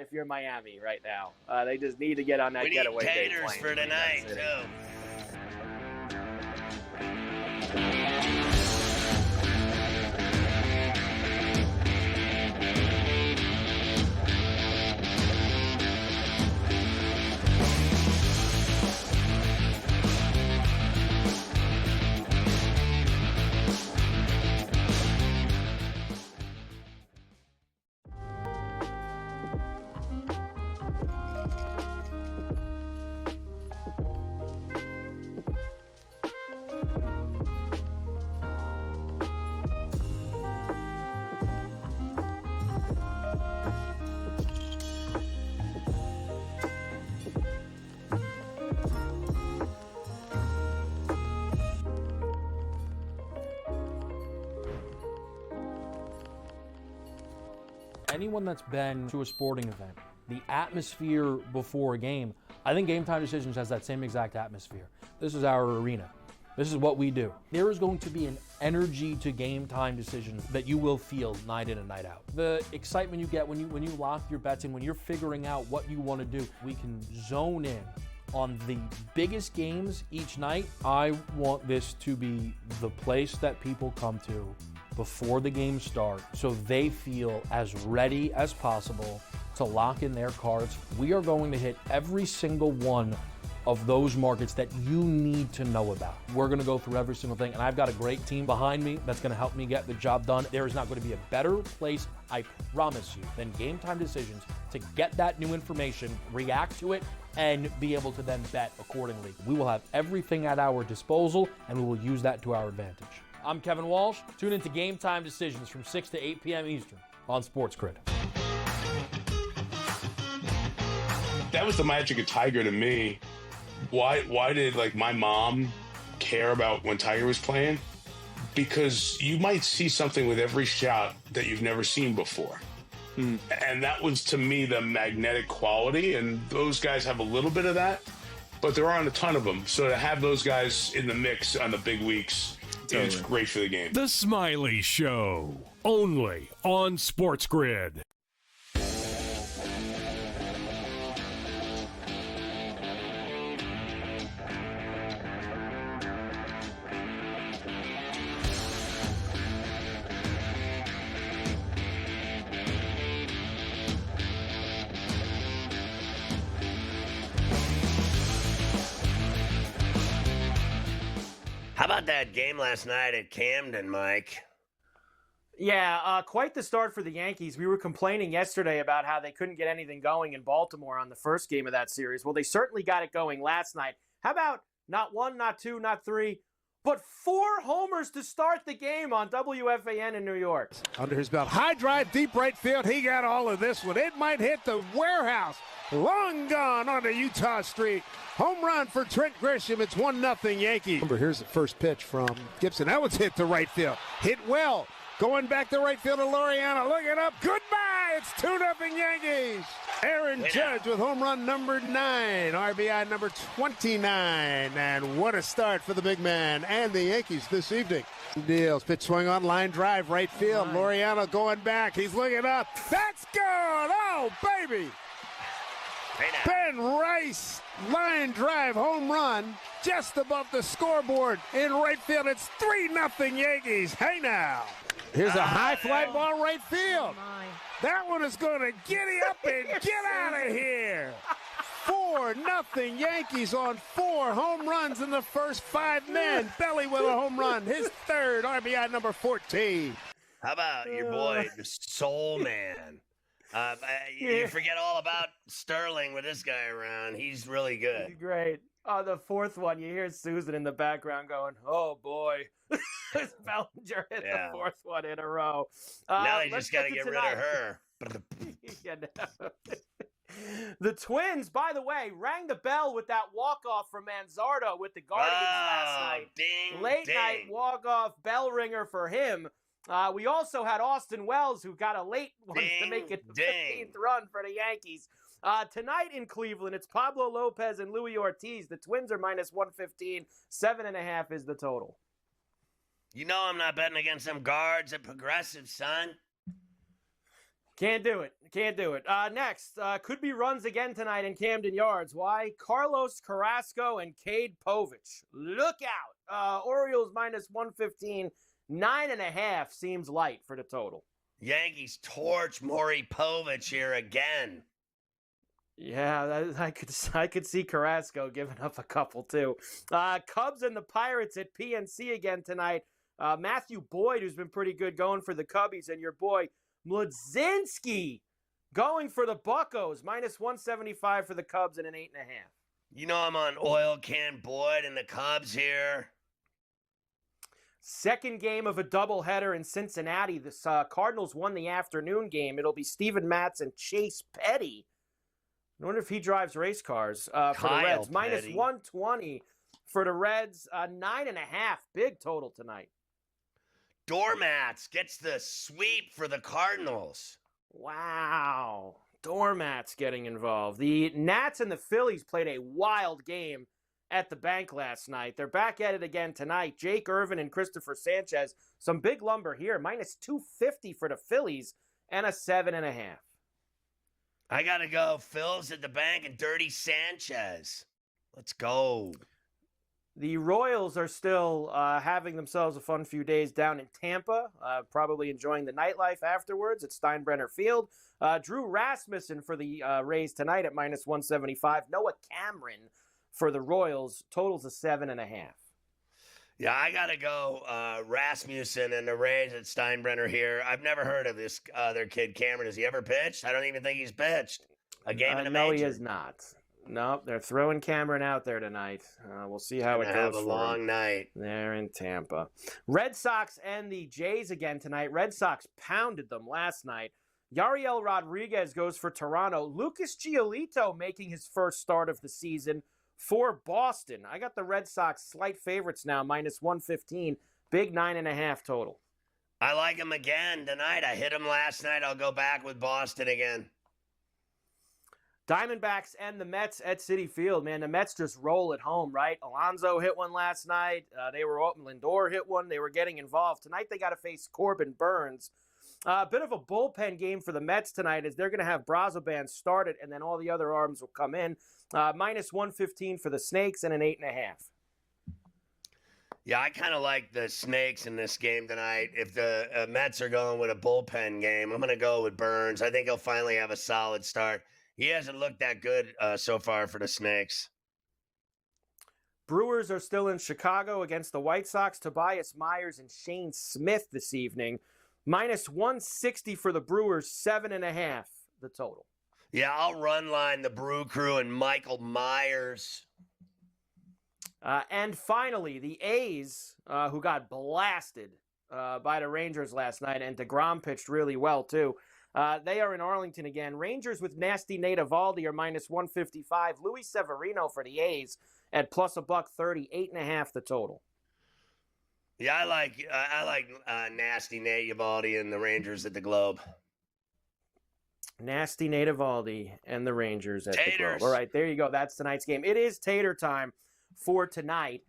C: if you're Miami right now. They just need to get on that getaway day plane.
B: We need taters for tonight, too.
M: Anyone that's been to a sporting event, the atmosphere before a game, I think Game Time Decisions has that same exact atmosphere. This is our arena. This is what we do. There is going to be an energy to Game Time Decisions that you will feel night in and night out. The excitement you get when you lock your bets in, when you're figuring out what you want to do, we can zone in on the biggest games each night. I want this to be the place that people come to before the games start so they feel as ready as possible to lock in their cards. We are going to hit every single one of those markets that you need to know about. We're going to go through every single thing, and I've got a great team behind me that's going to help me get the job done. There is not going to be a better place, I promise you, than Game Time Decisions to get that new information, react to it, and be able to then bet accordingly. We will have everything at our disposal, and we will use that to our advantage. I'm Kevin Walsh. Tune into Game Time Decisions from 6 to 8 p.m. Eastern on SportsGrid.
N: That was the magic of Tiger to me. Why did my mom care about when Tiger was playing? Because you might see something with every shot that you've never seen before. And that was, to me, the magnetic quality. And those guys have a little bit of that, but there aren't a ton of them. So to have those guys in the mix on the big weeks is great for the game.
D: The Smiley Show, only on SportsGrid.
B: How about that game last night at Camden, Mike?
C: Yeah, quite the start for the Yankees. We were complaining yesterday about how they couldn't get anything going in Baltimore on the first game of that series. Well, they certainly got it going last night. How about not one, not two, not three, but 4 homers to start the game on WFAN in New York?
Q: Under his belt. High drive, deep right field. He got all of this one. It might hit the warehouse. Long gone onto Utah Street. Home run for Trent Grisham. It's 1-0 Yankees. Here's the first pitch from Gibson. That was hit to right field. Hit well. Going back to right field to Laureano. Look it up. Goodbye. It's 2-0 Yankees. Aaron Judge with home run number 9. RBI number 29. And what a start for the big man and the Yankees this evening. Deals. Pitch swing on line drive. Right field. Laureano going back. He's looking up. That's good. Oh, baby. Ben Rice, line drive, home run, just above the scoreboard in right field. It's 3-0 Yankees. Hey now. Here's a high fly ball right field. That one is going to giddy up and get out of here. 4-0 Yankees on 4 home runs in the first 5 men. Belly with a home run. His third, RBI number 14.
B: How about your boy, the Soul Man? You forget all about Sterling with this guy around. He's really good.
C: He's great. On the fourth one, you hear Susan in the background going, "Oh boy." Bellinger hit the fourth one in a row.
B: Now they just got to get rid of her.
C: The Twins, by the way, rang the bell with that walk-off from Manzardo with the Guardians last night. Late night walk-off bell ringer for him. We also had Austin Wells, who got a late one to make it the 15th run for the Yankees. Tonight in Cleveland, it's Pablo Lopez and Luis Ortiz. The Twins are minus 115. 7.5 is the total.
B: You know I'm not betting against them guards at Progressive, son.
C: Can't do it. Can't do it. Next, could be runs again tonight in Camden Yards. Why? Carlos Carrasco and Cade Povich. Look out. Orioles minus 115. 9.5 seems light for the total.
B: Yankees torch Maury Povich here again.
C: Yeah, I could see Carrasco giving up a couple too. Cubs and the Pirates at PNC again tonight. Matthew Boyd, who's been pretty good, going for the Cubbies, and your boy Mlodzinski going for the Buccos. Minus 175 for the Cubs and an 8.5.
B: You know I'm on oil can Boyd and the Cubs here.
C: Second game of a doubleheader in Cincinnati. The Cardinals won the afternoon game. It'll be Steven Matz and Chase Petty. I wonder if he drives race cars for the Reds. Minus 120 for the Reds. 9.5. Big total tonight.
B: Doormats gets the sweep for the Cardinals.
C: Wow. Doormats getting involved. The Nats and the Phillies played a wild game at the bank last night. They're back at it again tonight. Jake Irvin and Christopher Sanchez. Some big lumber here. Minus 250 for the Phillies and a 7.5.
B: I got to go. Phil's at the bank and Dirty Sanchez. Let's go.
C: The Royals are still having themselves a fun few days down in Tampa, probably enjoying the nightlife afterwards at Steinbrenner Field. Drew Rasmussen for the Rays tonight at minus 175. Noah Cameron for the Royals. Totals of 7.5.
B: Yeah, I got to go Rasmussen and the Rays at Steinbrenner here. I've never heard of this other kid, Cameron. Has he ever pitched? I don't even think he's pitched a game in a major.
C: No, he has not. Nope, they're throwing Cameron out there tonight. We'll see how it goes.
B: Have a long night.
C: They're in Tampa. Red Sox and the Jays again tonight. Red Sox pounded them last night. Yariel Rodriguez goes for Toronto. Lucas Giolito making his first start of the season for Boston. I got the Red Sox slight favorites now, minus 115. Big 9.5 total.
B: I like him again tonight. I hit him last night. I'll go back with Boston again.
C: Diamondbacks and the Mets at Citi Field. Man, the Mets just roll at home, right? Alonso hit one last night. Lindor hit one. They were getting involved. Tonight they got to face Corbin Burns. A bit of a bullpen game for the Mets tonight as they're going to have Brazoban started, and then all the other arms will come in. Minus 115 for the Snakes and an 8.5.
B: Yeah, I kind of like the Snakes in this game tonight. If the Mets are going with a bullpen game, I'm going to go with Burns. I think he'll finally have a solid start. He hasn't looked that good so far for the Snakes.
C: Brewers are still in Chicago against the White Sox. Tobias Myers and Shane Smith this evening. Minus 160 for the Brewers, 7.5 the total.
B: Yeah, I'll run line the Brew Crew and Michael Myers.
C: And finally, the A's, who got blasted by the Rangers last night, and DeGrom pitched really well, too. They are in Arlington again. Rangers with nasty Nate Eovaldi are minus 155. Luis Severino for the A's at plus $130, 8.5 the total.
B: Yeah, I like nasty Nate Eovaldi and the Rangers at the Globe.
C: Nasty Nate Eovaldi and the Rangers at
B: Taters.
C: the Globe. All right, there you go. That's tonight's game. It is Tater time for tonight.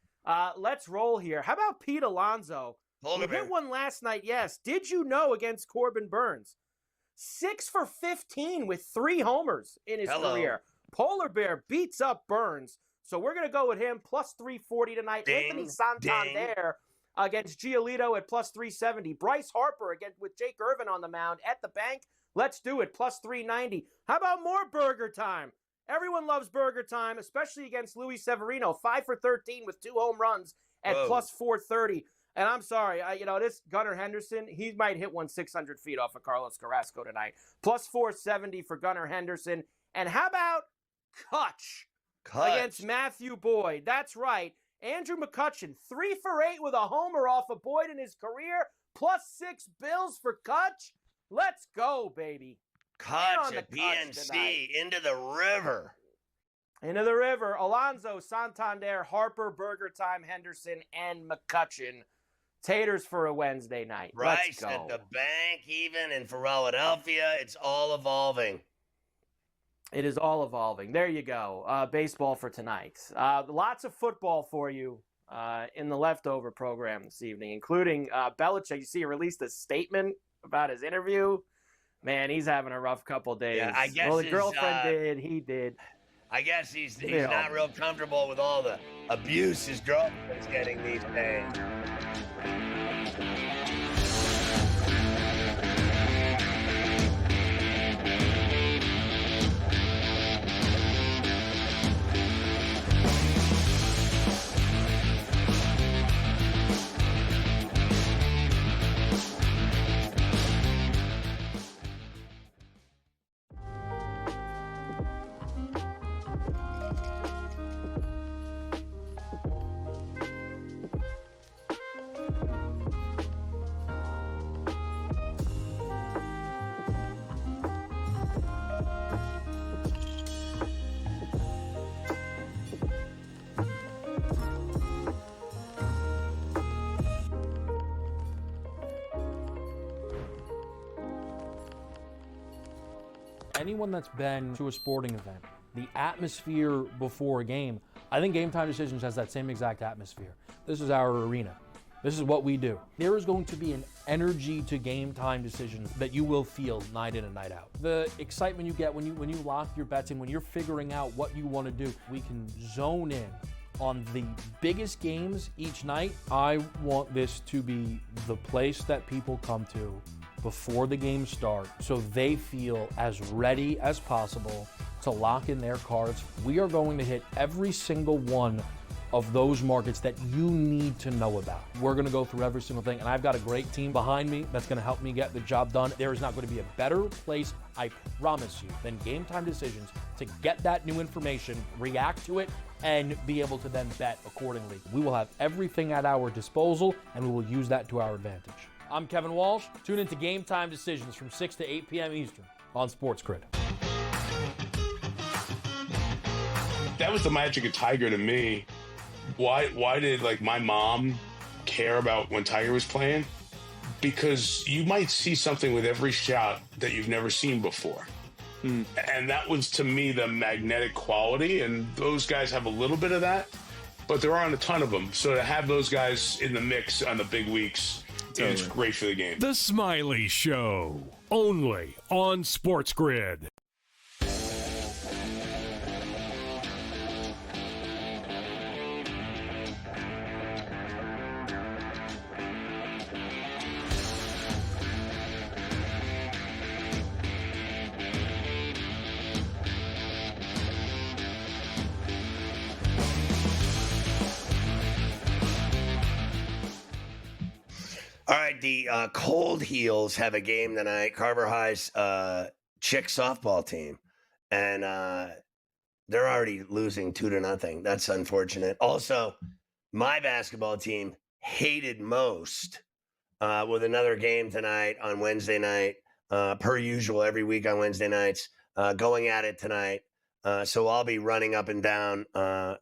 C: Let's roll here. How about Pete Alonso? He hit one last night, yes. Did you know against Corbin Burns? 6 for 15 with 3 homers in his career. Polar Bear beats up Burns. So we're going to go with him, plus 340 tonight.
B: Ding,
C: Anthony Santander against Giolito at plus 370. Bryce Harper again with Jake Irvin on the mound at the bank. Let's do it, plus 390. How about more Burger Time? Everyone loves Burger Time, especially against Luis Severino. 5 for 13 with 2 home runs at plus 430. And I'm sorry, this Gunnar Henderson, he might hit one 600 feet off of Carlos Carrasco tonight. Plus 470 for Gunnar Henderson. And how about Kutch against Matthew Boyd? That's right. Andrew McCutchen, 3 for 8 with a homer off of Boyd in his career. Plus 6 bills for Kutch. Let's go, baby.
B: Kutch at PNC, into the river.
C: Into the river. Alonso, Santander, Harper, Burger Time, Henderson, and McCutchen. Taters for a Wednesday night.
B: Bryce at the bank even, and for Philadelphia. It's all evolving.
C: It is all evolving. There you go. Baseball for tonight. Lots of football for you in the leftover program this evening, including Belichick. You see, he released a statement about his interview. Man, he's having a rough couple days.
B: Yeah, I guess
C: the girlfriend did. He did.
B: I guess he's not real comfortable with all the abuse his girlfriend's getting these days.
M: Anyone that's been to a sporting event, the atmosphere before a game, I think Game Time Decisions has that same exact atmosphere. This is our arena. This is what we do. There is going to be an energy to Game Time Decisions that you will feel night in and night out. The excitement you get when you lock your bets in, when you're figuring out what you want to do, we can zone in on the biggest games each night. I want this to be the place that people come to before the games start so they feel as ready as possible to lock in their cards. We are going to hit every single one of those markets that you need to know about. We're gonna go through every single thing, and I've got a great team behind me that's gonna help me get the job done. There is not gonna be a better place, I promise you, than Game Time Decisions to get that new information, react to it, and be able to then bet accordingly. We will have everything at our disposal, and we will use that to our advantage. I'm Kevin Walsh. Tune into Game Time Decisions from 6 to 8 p.m. Eastern on SportsGrid.
N: That was the magic of Tiger to me. Why did my mom care about when Tiger was playing? Because you might see something with every shot that you've never seen before. And that was, to me, the magnetic quality. And those guys have a little bit of that, but there aren't a ton of them. So to have those guys in the mix on the big weeks, it's great for the game.
D: The Smiley Show, only on SportsGrid.
B: All right, the Cold Heels have a game tonight. Carver High's chick softball team, and they're already losing 2-0. That's unfortunate. Also, my basketball team hated most with another game tonight on Wednesday night, per usual every week on Wednesday nights, going at it tonight. So I'll be running up and down,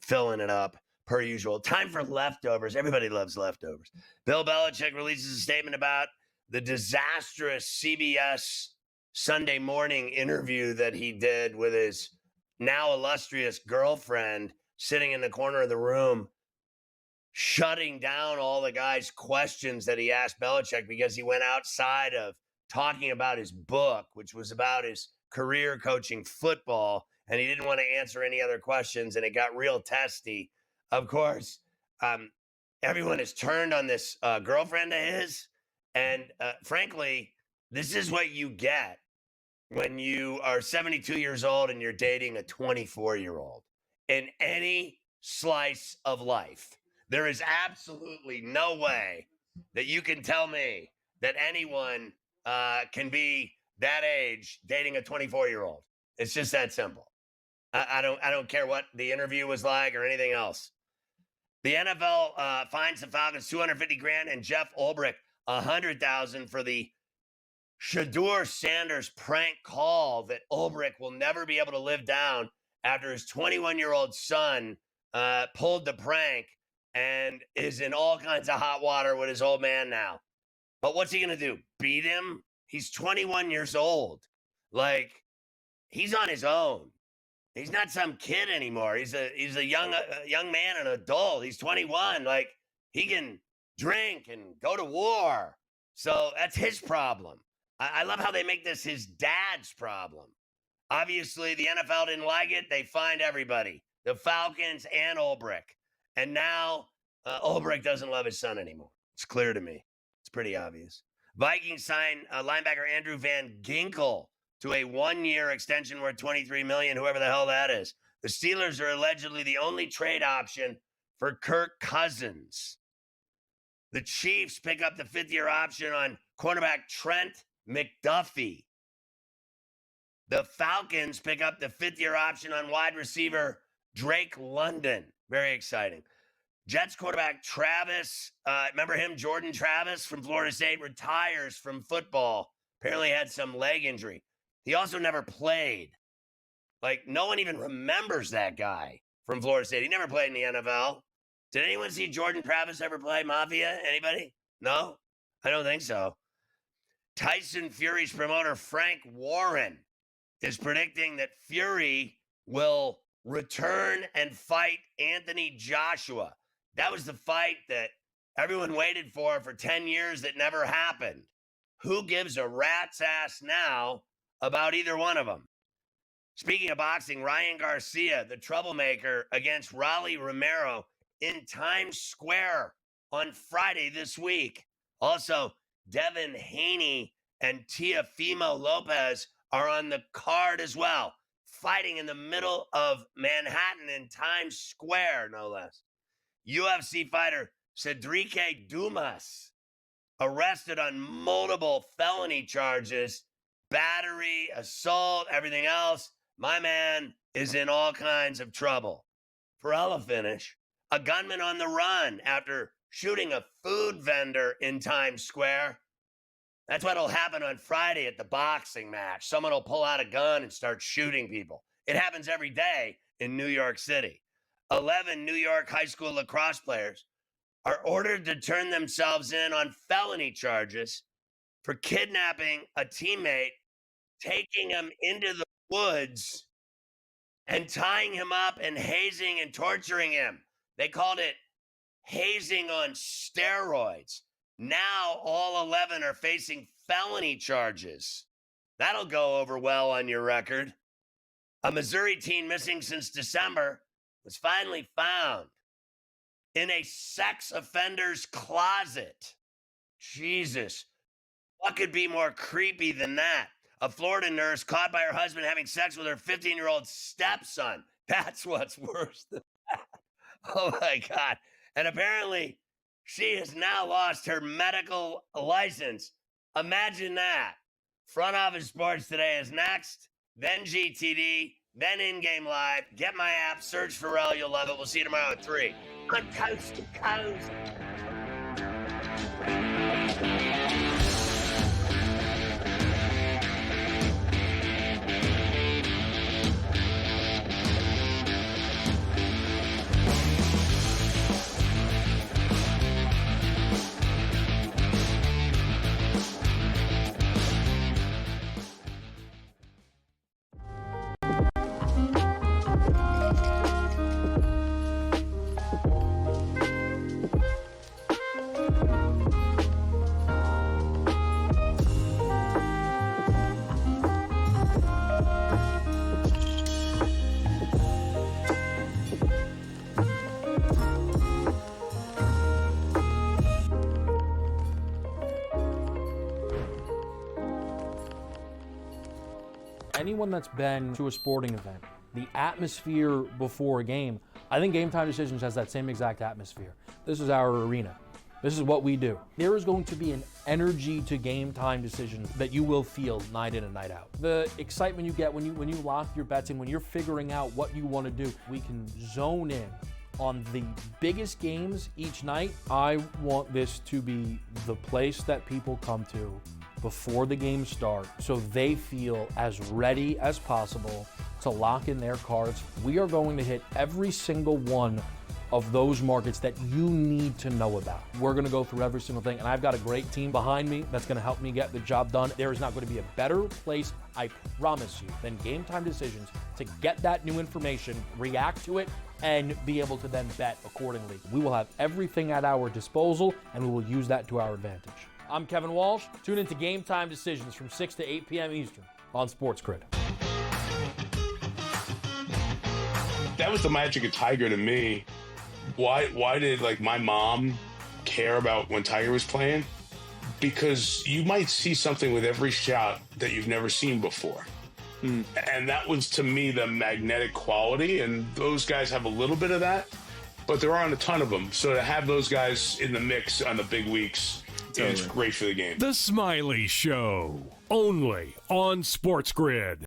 B: filling it up. Per usual. Time for leftovers. Everybody loves leftovers. Bill Belichick releases a statement about the disastrous CBS Sunday morning interview that he did with his now illustrious girlfriend sitting in the corner of the room, shutting down all the guys' questions that he asked Belichick because he went outside of talking about his book, which was about his career coaching football, and he didn't want to answer any other questions, and it got real testy. Of course, everyone has turned on this girlfriend of his. And frankly, this is what you get when you are 72 years old and you're dating a 24-year-old. In any slice of life, there is absolutely no way that you can tell me that anyone can be that age dating a 24-year-old. It's just that simple. I don't care what the interview was like or anything else. The NFL fines the Falcons $250,000 and Jeff Ulbrich $100,000 for the Shedeur Sanders prank call that Ulbrich will never be able to live down after his 21-year-old son pulled the prank and is in all kinds of hot water with his old man now. But what's he going to do? Beat him? He's 21 years old. He's on his own. He's not some kid anymore. He's a young man, an adult. He's 21. He can drink and go to war. So that's his problem. I love how they make this his dad's problem. Obviously, the NFL didn't like it. They fined everybody, the Falcons and Ulbrich. And now Ulbrich doesn't love his son anymore. It's clear to me. It's pretty obvious. Vikings sign linebacker Andrew Van Ginkel to a 1-year extension worth $23 million, whoever the hell that is. The Steelers are allegedly the only trade option for Kirk Cousins. The Chiefs pick up the 5th-year option on cornerback Trent McDuffie. The Falcons pick up the 5th-year option on wide receiver Drake London. Very exciting. Jets quarterback Travis, remember him, Jordan Travis from Florida State, retires from football. Apparently had some leg injury. He also never played. No one even remembers that guy from Florida State. He never played in the NFL. Did anyone see Jordan Travis ever play Mafia? Anybody? No? I don't think so. Tyson Fury's promoter Frank Warren is predicting that Fury will return and fight Anthony Joshua. That was the fight that everyone waited for 10 years that never happened. Who gives a rat's ass now about either one of them? Speaking of boxing, Ryan Garcia, the troublemaker, against Raleigh Romero in Times Square on Friday this week. Also, Devin Haney and Teofimo Lopez are on the card as well, fighting in the middle of Manhattan in Times Square, no less. UFC fighter Cedric Dumas, arrested on multiple felony charges, battery, assault, everything else. My man is in all kinds of trouble. Ferrall finish. A gunman on the run after shooting a food vendor in Times Square. That's what'll happen on Friday at the boxing match. Someone will pull out a gun and start shooting people. It happens every day in New York City. 11 New York high school lacrosse players are ordered to turn themselves in on felony charges for kidnapping a teammate, taking him into the woods and tying him up and hazing and torturing him. They called it hazing on steroids. Now all 11 are facing felony charges. That'll go over well on your record. A Missouri teen missing since December was finally found in a sex offender's closet. Jesus, what could be more creepy than that? A Florida nurse caught by her husband having sex with her 15-year-old stepson. That's what's worse than that. Oh my God. And apparently she has now lost her medical license. Imagine that. Front Office Sports Today is next, then GTD, then In-Game Live. Get my app, search Ferrall, you'll love it. We'll see you tomorrow at 3 on Coast to Coast.
M: Anyone that's been to a sporting event, the atmosphere before a game, I think Game Time Decisions has that same exact atmosphere. This is our arena. This is what we do. There is going to be an energy to Game Time Decisions that you will feel night in and night out. The excitement you get when you lock your bets in, when you're figuring out what you want to do, we can zone in on the biggest games each night. I want this to be the place that people come to before the games start so they feel as ready as possible to lock in their cards. We are going to hit every single one of those markets that you need to know about. We're gonna go through every single thing, and I've got a great team behind me that's gonna help me get the job done. There is not gonna be a better place, I promise you, than Game Time Decisions to get that new information, react to it, and be able to then bet accordingly. We will have everything at our disposal, and we will use that to our advantage. I'm Kevin Walsh. Tune into Game Time Decisions from 6 to 8 p.m. Eastern on SportsGrid.
N: That was the magic of Tiger to me. Why did my mom care about when Tiger was playing? Because you might see something with every shot that you've never seen before. And that was, to me, the magnetic quality. And those guys have a little bit of that, but there aren't a ton of them. So to have those guys in the mix on the big weeks is great for the game.
D: The Smiley Show, only on SportsGrid.